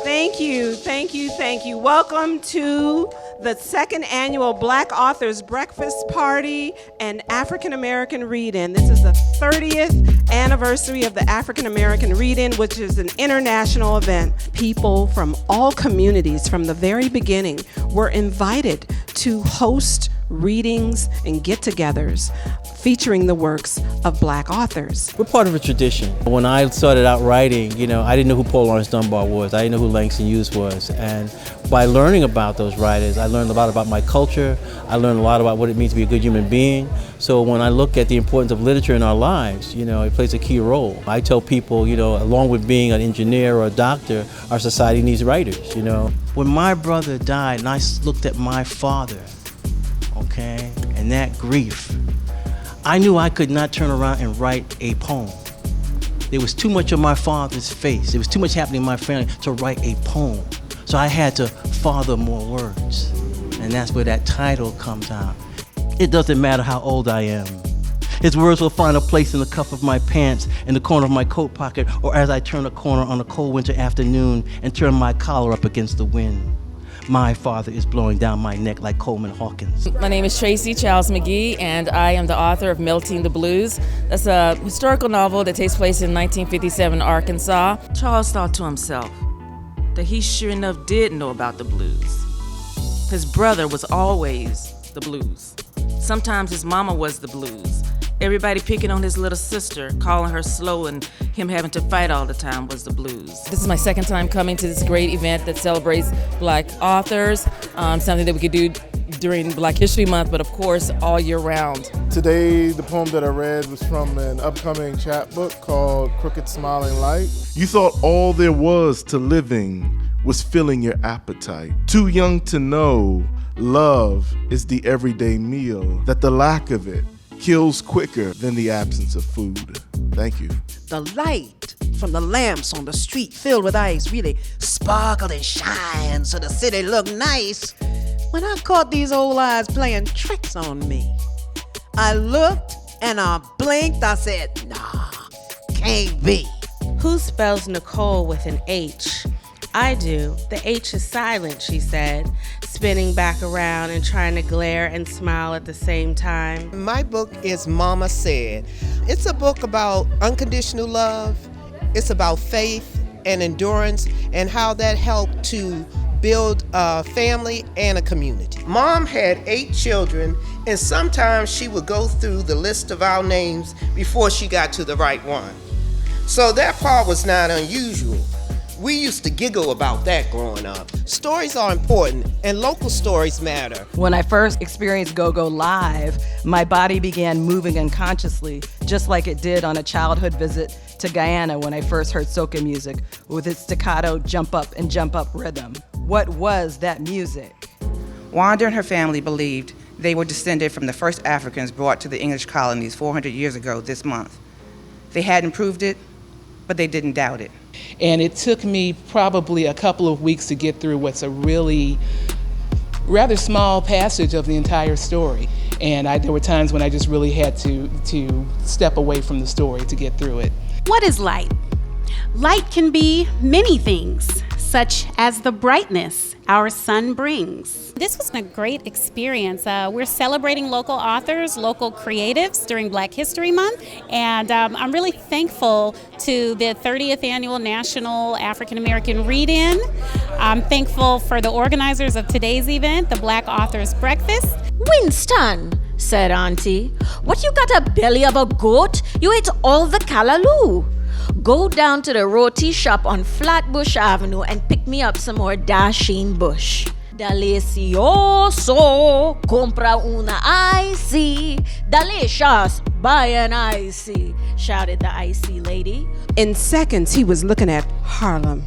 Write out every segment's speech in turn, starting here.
Thank you, thank you, thank you. Welcome to the second annual Black Authors Breakfast Party and African American Read-In. This is the 30th anniversary of the African American Read-In, which is an international event. People from all communities from the very beginning were invited to host readings and get-togethers featuring the works of Black authors. We're part of a tradition. When I started out writing, I didn't know who Paul Laurence Dunbar was. I didn't know who Langston Hughes was. And by learning about those writers, I learned a lot about my culture. I learned a lot about what it means to be a good human being. So when I look at the importance of literature in our lives, it plays a key role. I tell people, along with being an engineer or a doctor, our society needs writers, When my brother died and I looked at my father, okay, and that grief, I knew I could not turn around and write a poem. There was too much of my father's face. There was too much happening in my family to write a poem. So I had to father more words. And that's where that title comes out. It doesn't matter how old I am. His words will find a place in the cuff of my pants, in the corner of my coat pocket, or as I turn a corner on a cold winter afternoon and turn my collar up against the wind. My father is blowing down my neck like Coleman Hawkins. My name is Tracy, Chiles McGhee, and I am the author of Melting the Blues. That's a historical novel that takes place in 1957 Arkansas. Charles thought to himself that he sure enough did know about the blues. His brother was always the blues. Sometimes his mama was the blues. Everybody picking on his little sister, calling her slow, and him having to fight all the time was the blues. This is my second time coming to this great event that celebrates Black authors, something that we could do during Black History Month, but of course all year round. Today, the poem that I read was from an upcoming chapbook called Crooked Smiling Light. You thought all there was to living was filling your appetite. Too young to know love is the everyday meal, that the lack of it kills quicker than the absence of food. Thank you. The light from the lamps on the street filled with ice really sparkled and shined so the city looked nice. When I caught these old eyes playing tricks on me, I looked and I blinked. I said, nah, can't be. Who spells Nicole with an H? I do. The H is silent, she said, spinning back around and trying to glare and smile at the same time. My book is Mama Said. It's a book about unconditional love. It's about faith and endurance and how that helped to build a family and a community. Mom had 8 children, and sometimes she would go through the list of our names before she got to the right one. So that part was not unusual. We used to giggle about that growing up. Stories are important, and local stories matter. When I first experienced Go-Go live, my body began moving unconsciously, just like it did on a childhood visit to Guyana when I first heard soca music with its staccato jump up and jump up rhythm. What was that music? Wanda and her family believed they were descended from the first Africans brought to the English colonies 400 years ago this month. They hadn't proved it, but they didn't doubt it. And it took me probably a couple of weeks to get through what's a really rather small passage of the entire story. And there were times when I just really had to step away from the story to get through it. What is light? Light can be many things, such as the brightness our sun brings. This was a great experience. We're celebrating local authors, local creatives during Black History Month, and I'm really thankful to the 30th Annual National African American Read-In. I'm thankful for the organizers of today's event, the Black Authors Breakfast. Winston, said Auntie, what you got a belly of a goat? You ate all the callaloo. Go down to the roti shop on Flatbush Avenue and pick me up some more dasheen bush. Delicioso, compra una icy. Delicious, buy an icy, shouted the icy lady. In seconds, he was looking at Harlem.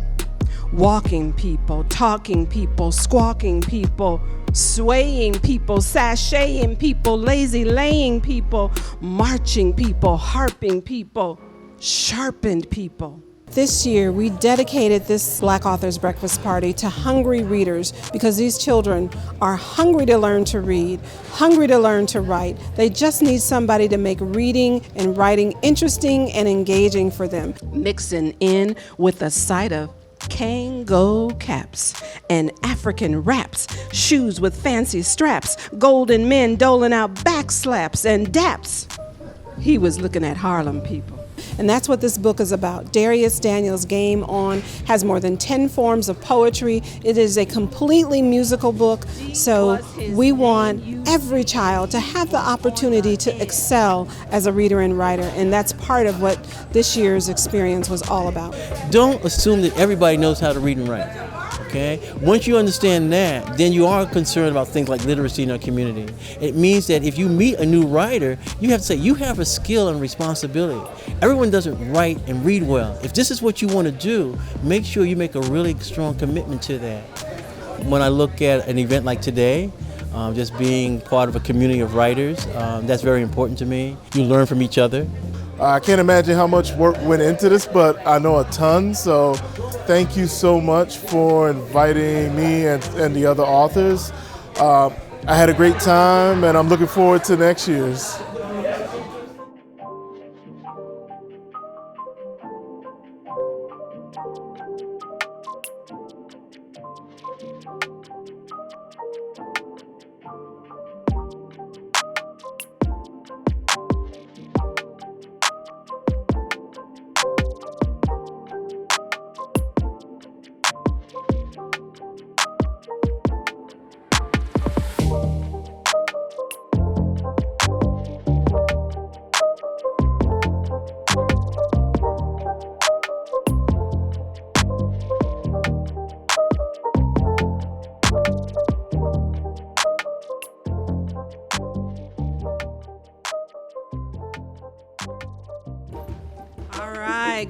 Walking people, talking people, squawking people, swaying people, sashaying people, lazy laying people, marching people, harping people, sharpened people. This year, we dedicated this Black Authors Breakfast Party to hungry readers because these children are hungry to learn to read, hungry to learn to write. They just need somebody to make reading and writing interesting and engaging for them. Mixing in with a side of Kango caps and African wraps, shoes with fancy straps, golden men doling out back slaps and daps. He was looking at Harlem people. And that's what this book is about. Darius Daniels' Game On has more than 10 forms of poetry. It is a completely musical book, so we want every child to have the opportunity to excel as a reader and writer, and that's part of what this year's experience was all about. Don't assume that everybody knows how to read and write. Okay? Once you understand that, then you are concerned about things like literacy in our community. It means that if you meet a new writer, you have to say, you have a skill and responsibility. Everyone doesn't write and read well. If this is what you want to do, make sure you make a really strong commitment to that. When I look at an event like today, just being part of a community of writers, that's very important to me. You learn from each other. I can't imagine how much work went into this, but I know a ton, so thank you so much for inviting me and the other authors. I had a great time, and I'm looking forward to next year's.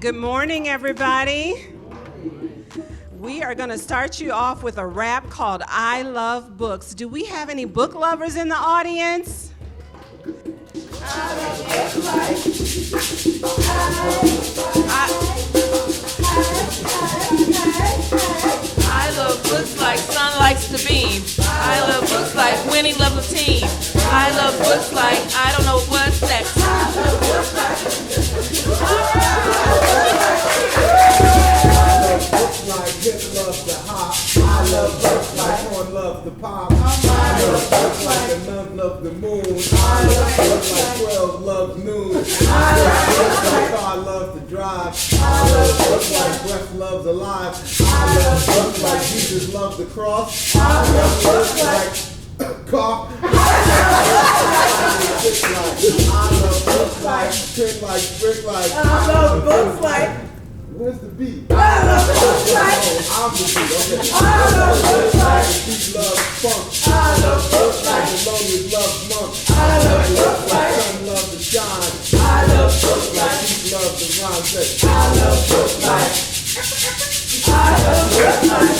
Good morning, everybody. We are going to start you off with a rap called I Love Books. Do we have any book lovers in the audience? I love books like sun likes to beam. I love books like Winnie loves a team. I love books like I don't know what's next. I love books like Hip loves the hop. I love books like Horn loves the pop. I love books like the nun loves the moon. I love books like 12 loves noon. I love books like God loves to drive. I love books like breath loves alive. I love books like Jesus loves the cross. I love books like cough. I love books like trick like brick like. I love books like. Where's the beat? I love books like. I'm the beat, okay. I love books like. The beat loves funk. I love books like. The lonely love monk. I love books like. The sun loves to shine. I love books like. Beat loves the rhyme. I love books like. I love books like.